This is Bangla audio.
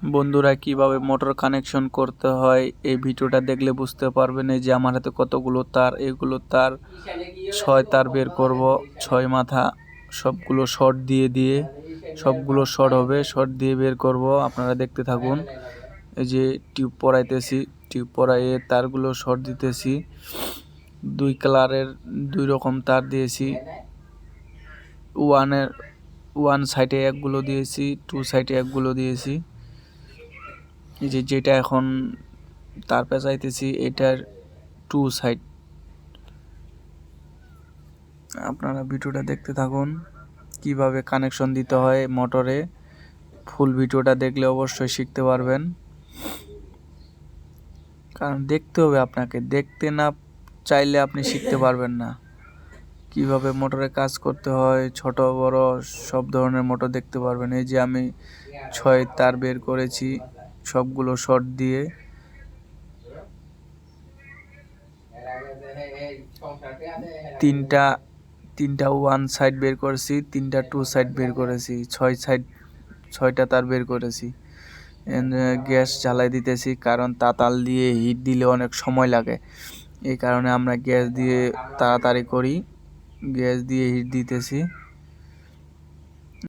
বন্ধুরা, কিভাবে মোটর কানেকশন করতে হয় এই ভিডিওটা দেখলে বুঝতে পারবেন। এই যে আমার হাতে কতগুলো তার, এগুলো তার 6 তার বের করব, 6 মাথা সবগুলো শর্ট দিয়ে সবগুলো শর্ট হবে, শর্ট দিয়ে বের করব। আপনারা দেখতে থাকুন। এই যে টিউব পরাইতেছি, টিউব পরাইয়ে তারগুলো শর্ট দিতেছি। 2 কালারের 2 রকম তার দিয়েছি। ওয়ান সাইডে একগুলো দিয়েছি, 2 সাইডে একগুলো দিয়েছি। এই যে যেটা এখন তার পেঁচাইতেছি এটার 2 সাইড। আপনারা ভিডিওটা দেখতে থাকুন কিভাবে কানেকশন দিতে হয় মোটরে। ফুল ভিডিওটা দেখলে অবশ্যই শিখতে পারবেন, কারণ দেখতে হবে আপনাকে। দেখতে না চাইলে আপনি শিখতে পারবেন না। কিভাবে মোটরে কাজ করতে হয়, ছোট বড় সব ধরনের মোটর দেখতে পারবেন। এই যে আমি 6 তার বের করেছি সবগুলো শর্ট দিয়ে। তিনটা ওয়ান সাইড বের করেছি, 3টা 2 সাইড বের করেছি, 6টা তার বের করেছি। গ্যাস জ্বালাই দিতেছি, কারণ তাতাল দিয়ে হিট দিলে অনেক সময় লাগে। এই কারণে আমরা গ্যাস দিয়ে তাড়াতাড়ি করি, গ্যাস দিয়ে হিট দিতেছি।